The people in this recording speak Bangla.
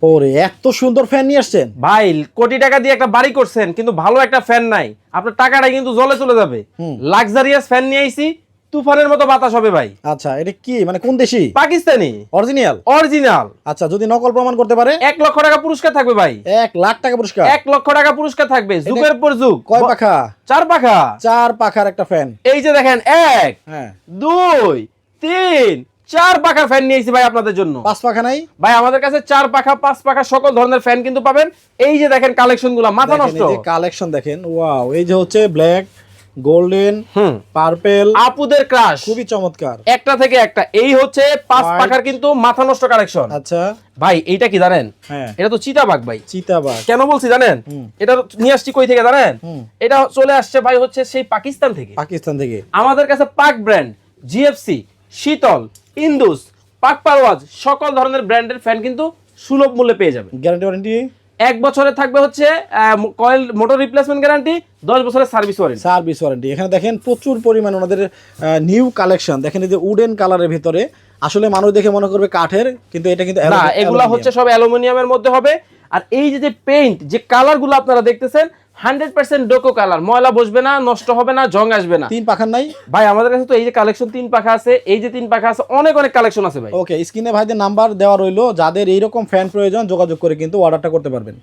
ওরে এত সুন্দর ফ্যান নিয়ে আসছেন ভাই, কোটি টাকা দিয়ে একটা বাড়ি করছেন কিন্তু ভালো একটা ফ্যান নাই, আপনার টাকাটা কিন্তু জলে চলে যাবে। লাক্সারিয়াস ফ্যান নিয়ে আইছি, তুফানের মতো বাতাস হবে ভাই। আচ্ছা, এটা কি মানে কোন দেশি? পাকিস্তানি অরিজিনাল? অরিজিনাল। আচ্ছা, যদি নকল প্রমাণ করতে পারে 1 লক্ষ টাকা পুরস্কার থাকবে ভাই। 1,00,000 টাকা পুরস্কার? 1 লক্ষ টাকা পুরস্কার থাকবে, যুগের পর যুগ। কয় পাখা? 4 পাখা। 4 পাখার একটা ফ্যান। এই যে দেখেন, 1 হ্যাঁ 2 3 4 পাখার ফ্যান নিয়েছি ভাই আপনাদের জন্য। 5 পাখা নাই ভাই আমাদের কাছে 4 পাখা 5 পাখা সকল ধরনের ফ্যান কিন্তু পাবেন। এই যে দেখেন কালেকশন গুলা, মাথা নষ্ট। এই যে কালেকশন দেখেন, ওয়াও! এই যে হচ্ছে ব্ল্যাক, গোল্ডেন, পার্পল, আপুদের ক্রাশ, খুবই চমৎকার। একটা থেকে একটা। এই হচ্ছে 5 White। পাখার কিন্তু মাথা নষ্ট কালেকশন। আচ্ছা ভাই এইটা কি জানেন? হ্যাঁ, এটা তো চিতাবাঘ ভাই। চিতাবাঘ। কেন বলছি জানেন? এটা নিয়ে আসছি কই থেকে জানেন? এটা চলে আসছে ভাই হচ্ছে সেই পাকিস্তান থেকে। পাকিস্তান থেকে। আমাদের কাছে পাক ব্র্যান্ড, জিএফসি, শীতল, ইন্দুস, পাক পারওয়াজ সকল ধরনের ব্র্যান্ডের ফ্যান কিন্তু সুলভ মূল্যে পেয়ে যাবেন। Guarantee warranty? 1 বছরে থাকবে হচ্ছে কয়েল মোটর রিপ্লেসমেন্ট গ্যারান্টি, 10 বছরের সার্ভিস ওয়ারেন্টি। Service warranty. এখানে দেখেন প্রচুর পরিমাণ ওনাদের নিউ কালেকশন। দেখেন এই যে উডেন কালারের ভিতরে, আসলে মানুষ দেখে মনে করবে কাঠের, কিন্তু এটা কিন্তু না, এগুলা হচ্ছে সব অ্যালুমিনিয়ামের মধ্যে হবে। আর এই যে পেইন্ট, যে কালারগুলো আপনারা দেখতেছেন 100% ডোকো কালার, ময়লা বসবে না, নষ্ট হবে না, জং আসবে না। 3 পাখার নাই? ভাই আমাদের কাছে তো এই যে কালেকশন 3 পাখা আছে, এই যে 3 পাখা আছে, অনেক অনেক কালেকশন আছে ভাই। ওকে, স্ক্রিনে ভাইদের নাম্বার দেওয়া রইলো, যাদের এইরকম ফ্যান প্রয়োজন যোগাযোগ করে কিন্তু অর্ডারটা করতে পারবেন।